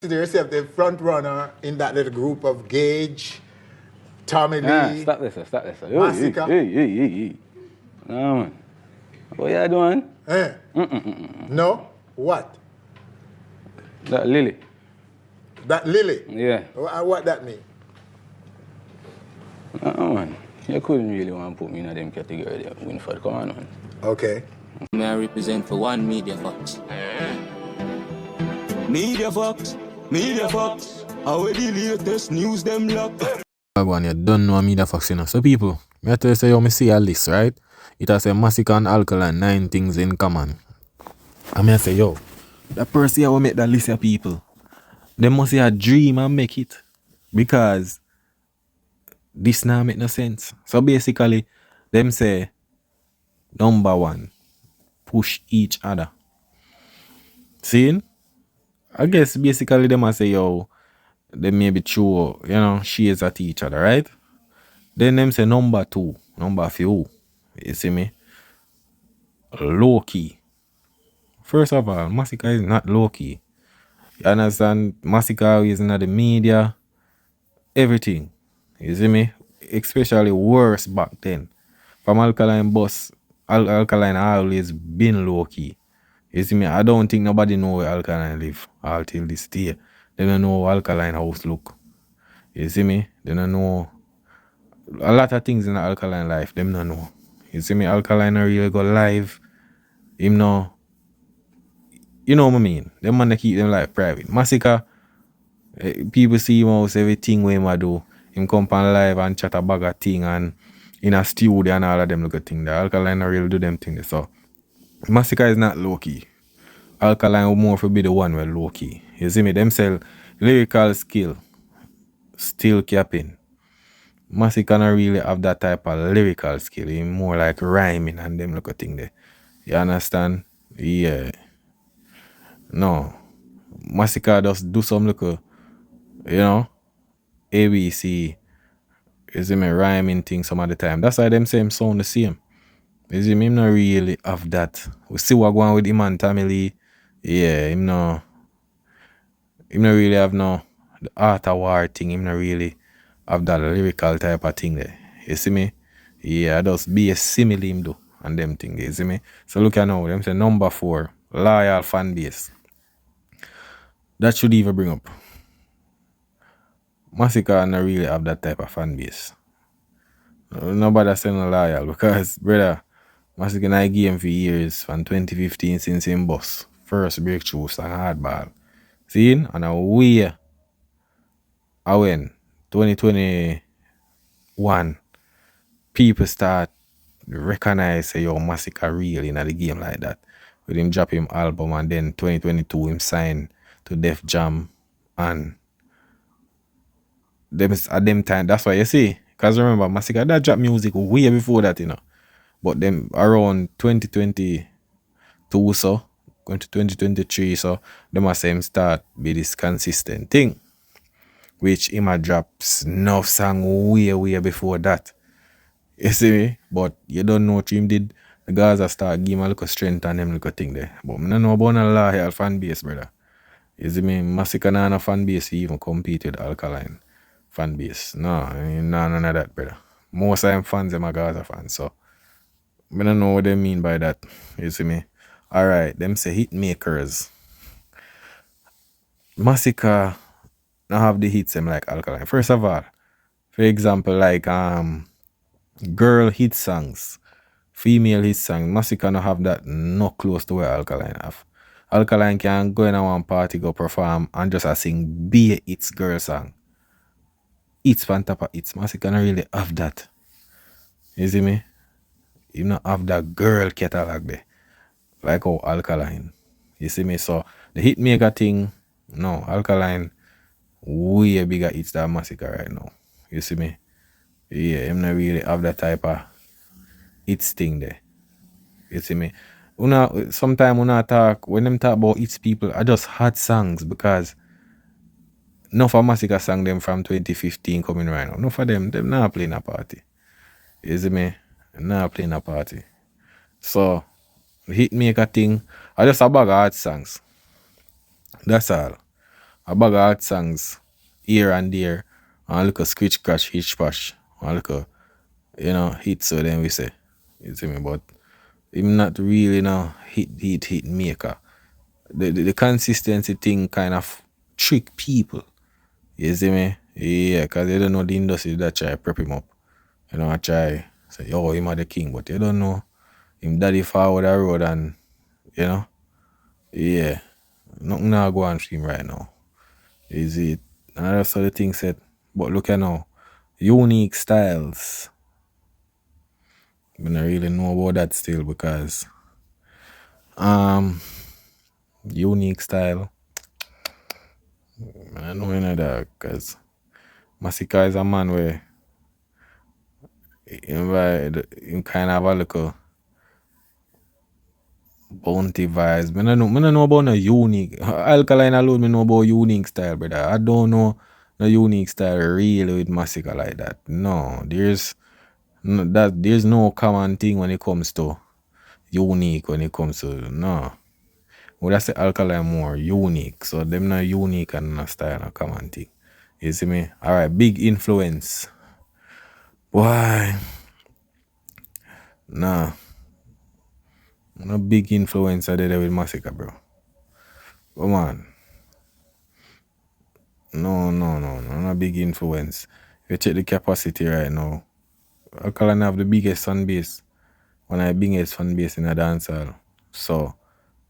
Consider yourself the front runner in that little group of Gage, Tommy Ah, Lee, stop this, stop this. Masicka. Hey. No, man. What you doing? Eh? No? What? That Lily. That Lily? Yeah. What that mean? Man. You couldn't really want to put me in them category there, Winford. Come on, man. Okay. May I represent for one Media Fox? Media Fox, how the latest news them lock. One, you don't know me the fox, you know. So people, me tell you say you me see a list, right? It has a Masicka and Alkaline, 9 things in common. I mean I say, yo, that person here will make that list of people. They must have a dream and make it. Because this now make no sense. So basically, them say, number one, push each other. See? I guess basically them must say, yo, they may be true, you know, shades at each other, right? Then them say number two, number few. You see me? Low key. First of all, Masicka is not low key. You understand? Masicka is in the media, everything. You see me? Especially worse back then. From Alkaline boss, Alkaline always been low key. You see me? I don't think nobody know where Alkaline live until this day. They don't know how Alkaline house look. You see me? They don't know a lot of things in the Alkaline life. Them don't know. You see me? Alkaline really go live. Him no. You know what I mean? Them man they keep them life private. Masicka, people see him house everything where him do. Him come on live and chat a bag of thing and in a studio and all of them look at thing. The Alkaline really do them things. So Masicka is not low key. Alkaline will more for be the one with low key. You see me? Them sell lyrical skill still capping. Masicka not really have that type of lyrical skill. He more like rhyming and them look at thing there. You understand? Yeah. No. Masicka just do some little, you know, ABC, you see me, rhyming thing some of the time. That's why them same sound the same. You see me, him not really have that. We see what going on with him and Tommy Lee. Yeah, him not really have no the art of war thing. Him not really have that lyrical type of thing there. You see me? Yeah, just be a simile him do and them thing. You see me? So look at now, them say number 4, loyal fan base. That should even bring up. Masicka not really have that type of fan base. Nobody saying loyal because, brother, Masicka in the game for years from 2015 since him boss. First breakthrough song hardball. See? And a way I went 2021 people start recognize say yo Masicka real in the game like that. With him drop him album and then 2022 him sign to Def Jam and them at them time. That's why you see. Because remember, Masicka that drop music way before that, you know. But them around 2022 so, going to 2023 so, them must say him start be this consistent thing. Which him a drops enough song way before that. You see me? But you don't know what him did. The guys that start give him a little strength and them little thing there. But I don't know about a loyal fan base, brother. You see me? Masicka not a fan base even compete with Alkaline fan base. No, none of that, brother. Most of them fans them are Gaza fans, so I don't know what they mean by that. You see me? Alright, them say Hitmakers. Masicka not have the hits them like Alkaline. First of all, for example, like girl hit songs, female hit songs, Masicka not have that no close to where Alkaline have. Alkaline can go in a one party, go perform and just sing be its girl song. It's on top of it's. Masicka not really have that. You see me? You not have that girl catalog there. Like how Alkaline. You see me? So the Hitmaker thing, no, Alkaline way bigger hits than Masicka right now. You see me? Yeah, him not really have that type of hits thing there. You see me? Sometimes when them talk about hits people, I just hot songs because none of Masicka song them from 2015 coming right now. None of them not playing a party. You see me? Not playing a party. So, Hitmaker thing, I just a bag of hot songs. That's all. a bag of hot songs here and there, and look a scratch scratch, hitch pash, and look a hit, so then we say. You see me? But him not really hit maker. The consistency thing kind of trick people. You see me? Yeah, because they don't know the industry that try prep him up. I try say, yo, him are the king, but you don't know him daddy forward the road and yeah. Nothing now go on for him right now. Is it? And that's how the thing said. But look at now. Unique styles. I don't really know about that still because unique style. I don't know that because Masicka is a man where him kind of have a little bounty vibes. I don't know about no unique. Alkaline alone, I know about unique style, brother. I don't know no unique style really with Masicka like that. No, there's no common thing when it comes to unique. When it comes to no, would I say Alkaline more unique? So them not unique and no style, no common thing. You see me? All right, big influence. Why? Nah. No big influencer there with Masicka, bro. Come on. No big influence. If you check the capacity right now, Alkaline have the biggest fan base. One of the biggest fan base in a dancehall. So,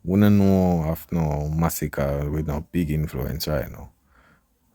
we don't know of no Masicka with no big influence right now.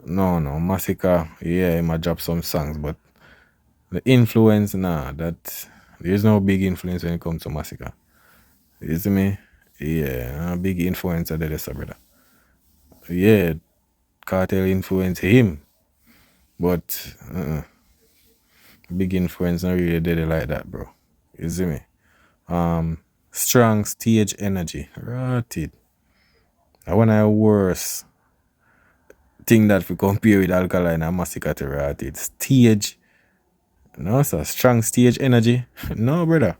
No, Masicka, yeah, he might drop some songs, but the influence, there's no big influence when it comes to Masicka. You see me? Yeah, a big influencer there, so brother. Yeah, Cartel influence him, but big influence not really did it like that, bro. You see me? Strong stage energy, rotted. And one of the worst thing that we compare with Alkaline and Masicka to rotted. Stage, no sir, strong stage energy. No, brother.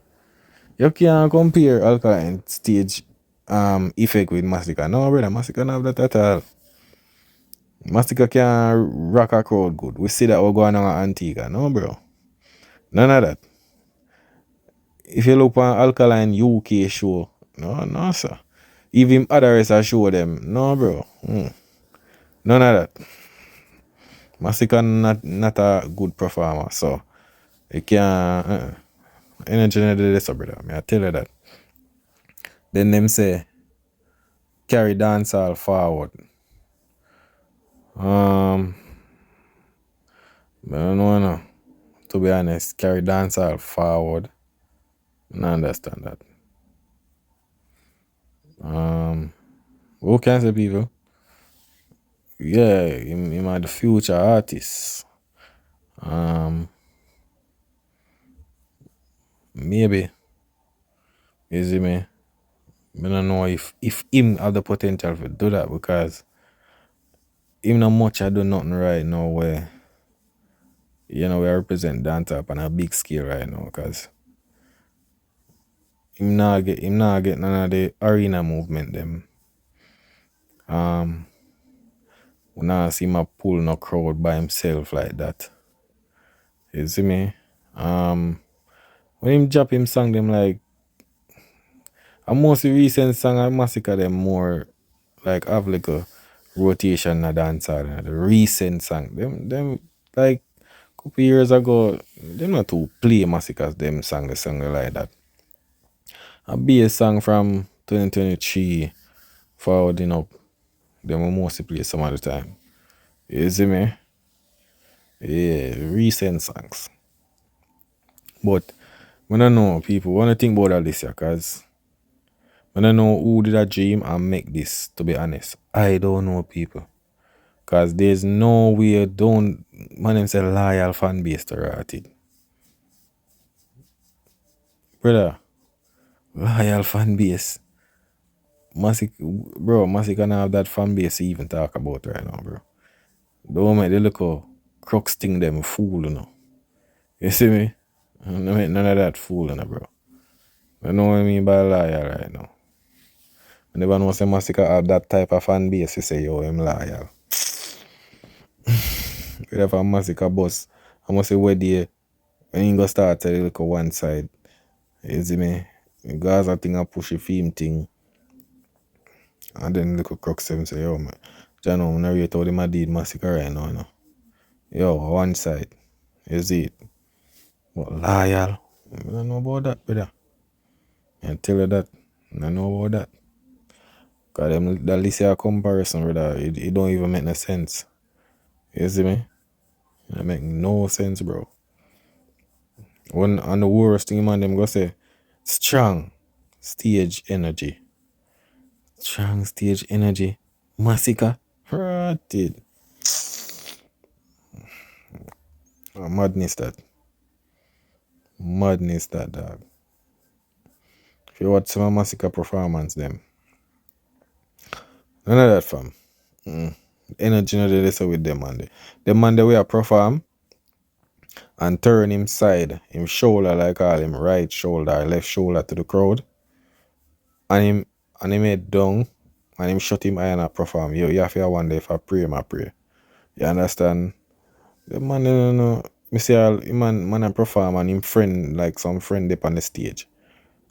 You can't compare Alkaline stage effect with Masicka. No, brother, Masicka don't have that at all. Masicka can rock a crowd good. We see that we're going on Antigua. No, bro. None of that. If you look on Alkaline UK show, no, sir. Even others I show them, no, bro. None of that. Masicka not a good performer, so you can't. Energy not this, brother. I tell you that. Then them say carry dancehall forward. I don't know, no. To be honest, carry dancehall forward. I don't understand that. Who can say people? Yeah, him are the future artists. Maybe. You see me? I don't know if him have the potential to do that because him not much I do nothing right now where we represent dancehall on a big scale right now because him not get none of the arena movement them. We not see him pull no crowd by himself like that. You see me? When him drop him song them like a most recent song of Masicka them more like have like a rotation in dancehall. The recent song. Them like a couple years ago, them not to play Masicka's them song like that. A bass song from 2023 forwarding up. Them will mostly play some of the time. You see me? Yeah, recent songs. But I don't know people want to think about all this because I don't know who did a dream and make this, to be honest. I don't know people. Because there's no way my name say loyal fan base to Rotted. Brother, loyal fan base. Masicka can have that fan base to even talk about right now, bro. Don't make the little crooks thing them fool, You see me? Don't make none of that fool, bro. I know what I mean by loyal right now. I never know say Masicka have that type of fan base to say, yo, I'm loyal. We have a Masicka bus. I must say where there. When you go start a little one side. You see me? The Gaza thing a push a film thing. And then little crux them say, yo man. Jano, I'm not rate how them a did Masicka right now, you know. Yo, one side. You see it? But loyal. I don't know about that, brother. I tell you that. I don't know about that. Cause them that list a comparison, brother, it don't even make no sense. You see me? It make no sense, bro. When on the worst thing, man, them go say strong stage energy. Strong stage energy. Masicka. Right. Madness that. Madness that, dog. If you watch some Masicka performance, them. None of that, fam. Energy no dey there with them, man. The man the way I perform and turn him side, him shoulder, like all him right shoulder, left shoulder to the crowd. And him head down and him shut him eye and I perform. You have to wonder if I pray, I pray. You understand? The man, no. Me say all man I perform and him friend, like some friend up on the stage.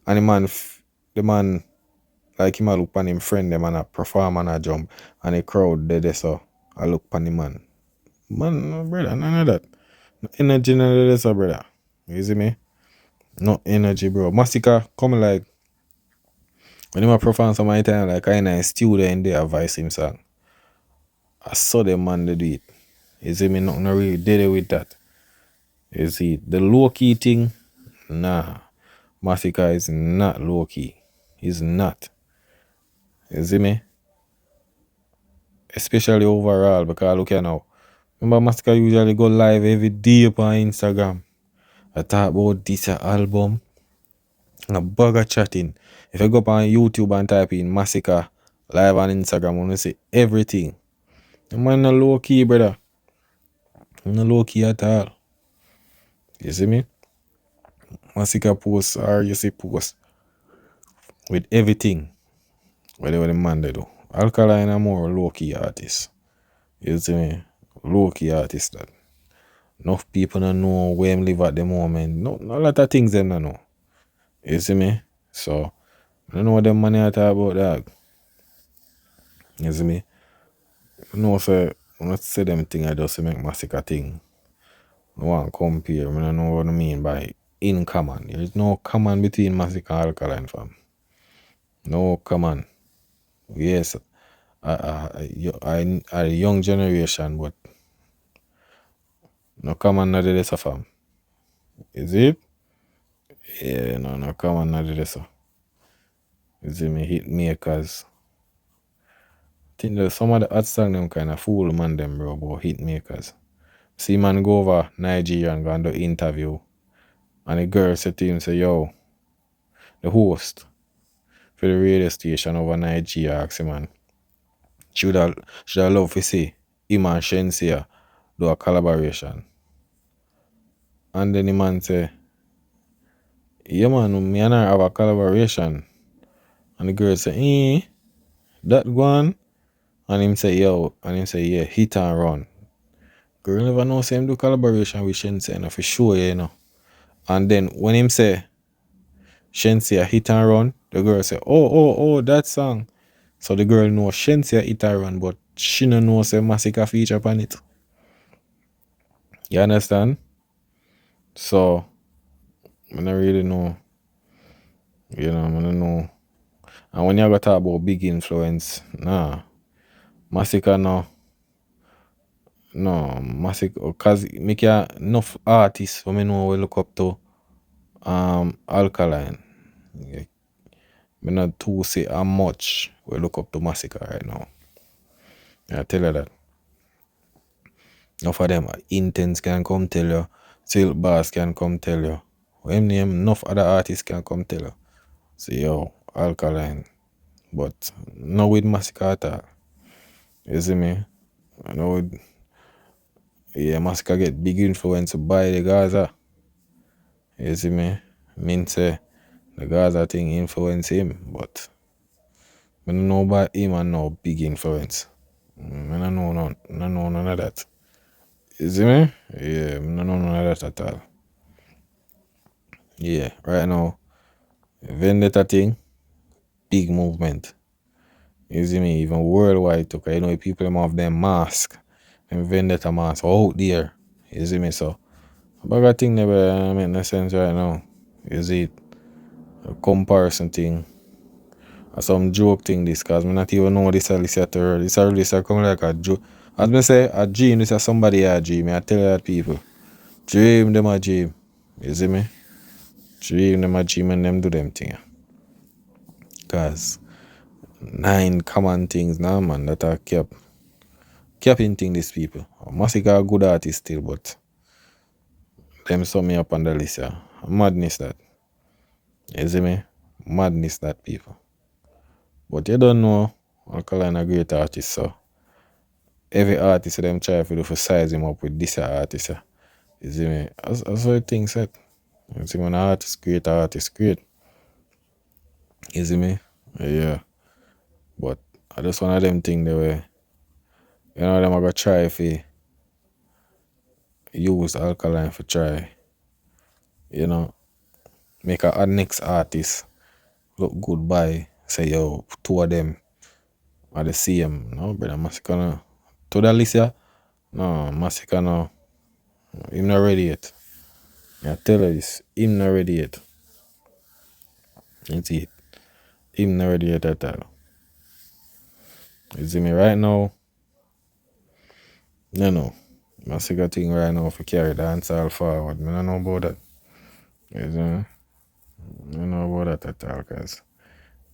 And the man like him I look on him friend them and I perform and I jump and the crowd there so I look on the man. Man, no, brother, none of that. No energy none of this, brother. You see me? No energy, bro. Masicka come like when him a perform some of the time like I in a studio in there advice him song. I saw the man they do it. You see me? Nothing really did it with that. You see, the low key thing, nah. Masicka is not low key. He's not. You see me? Especially overall, because look here now. Remember Masicka usually go live every day on Instagram. I talk about this album. A bugger chatting. If I go up on YouTube and type in Masicka live on Instagram, I'm gonna see everything. The man no low key, brother. No low key at all. You see me? Masicka post or you see post with everything. Whatever the man they do. Alkaline are more low key artist. You see me? Low key artist that. Enough people don't know where him live at the moment. No a lot of things them don't know. You see me? So I don't know what them money are talk about that. You see me? I know say when I say them thing I just make Masicka thing. I want to compare. I don't know what I mean by in common. There is no common between Masicka and Alkaline, fam. No common. Yes, I a young generation, but no common not the fam. Is it? Yeah, no common not the so. You see me Hitmakers. I think that some of the hot song them kind of fool man them, bro, about Hitmakers. See man go over Nigeria and go and do interview. And the girl said to him, say, yo, the host for the radio station over Nigeria asked him, man, should I love to see him and Shensia do a collaboration? And then the man say, yeah man, me and her have a collaboration. And the girl say, that one? And him say, yeah, hit and run. Girl never know say him do collaboration with Shensia, and for sure, you know. And then when him say Shensia hit and run, the girl say, oh, that song. So the girl know Shensia hit and run, but she no know say Masicka feature upon it. You understand? So I don't really know. You know, I don't know. And when you go talk about big influence, nah. Masicka no, Masicka, because make enough artists who me know we look up to Alkaline. Yeah. Me not too say how much we look up to Masicka right now. I tell you that. Enough of them Intense can come tell you. Silk Bass can come tell you. When name enough other artists can come tell you. Say yo, Alkaline. But not with Masicka at all. You see me? I know Masicka get big influence by the Gaza. You see me? Mean say the Gaza thing influence him, but I don't know about him and no big influence. I don't know none of that. You see me? Yeah, no, none of that at all. Yeah, right now, vendetta thing, big movement. You see me? Even worldwide, too, 'cause you know people them have them mask, them vendetta mask out there. You see me? So, but I think never make no sense right now. You see it? A comparison thing. Or some joke thing this, cause me not even know this at all. This come like a joke. As me say, a dream, this is somebody a dream. I tell that people. Dream them a dream. You see me? Dream them a dream and them do them thing. Cause 9 common things now, man, that are kept in thing these people. Masicka a good artist still, but them sum me up on the list, yeah. Madness that. You see me? Madness that, people. But you don't know Alkaline a great artist, so every artist them try to do for size him up with this artist. Yeah. You see me? That's what the thing said. You see, when an artist great. You see me? Yeah. But I just one of them things the way, you know, them are gonna try if you use Alkaline for try, you know, make a next artist look good by say yo, 2 of them are the same. No, brother, Masicka no. To the list, yeah? No, Masicka no. Him not ready yet. I tell you this, him not ready yet. You see it. Him not ready yet at all. You see me right now? No. Masicka thing right now for carry the dancehall forward. I don't know about that. You see me? I don't know about that at all, cause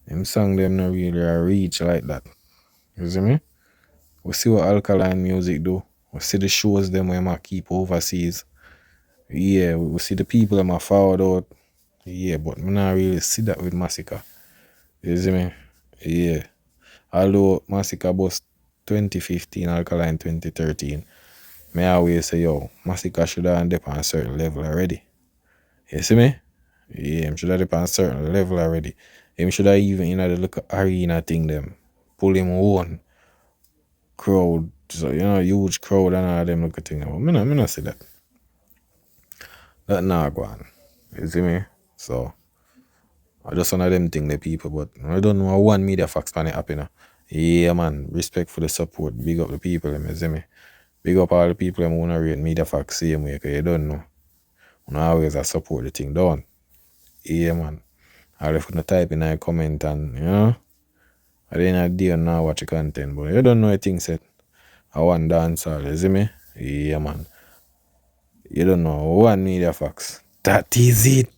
them song them not really a reach like that. You see me? We see what Alkaline music do. We see the shows them where I keep overseas. Yeah, we see the people them a forward out. Yeah, but I not really see that with Masicka. You see me? Yeah. Although Masicka bust 2015, Alkaline 2013, I always say, yo, Masicka should have dip on a certain level already. You see me? Yeah, him should have dip on a certain level already. Him should have even in the look arena thing them. Pull him one crowd. So, you know, huge crowd and all them look at thing. But I not see that. That not go on. You see me? So I just one of them thing the people, but I don't know one media facts pan it up, you know. Yeah man, respect for the support. Big up the people, you see me. Big up all the people who wanna rate media facts same way, cause you don't know. You always a support the thing down. Yeah man. I'll if you type in a comment and you know. At the end of the day now watch the content, but you don't know a thing set. I want dancehall, you see me? Yeah man. You don't know one media facts. That is it.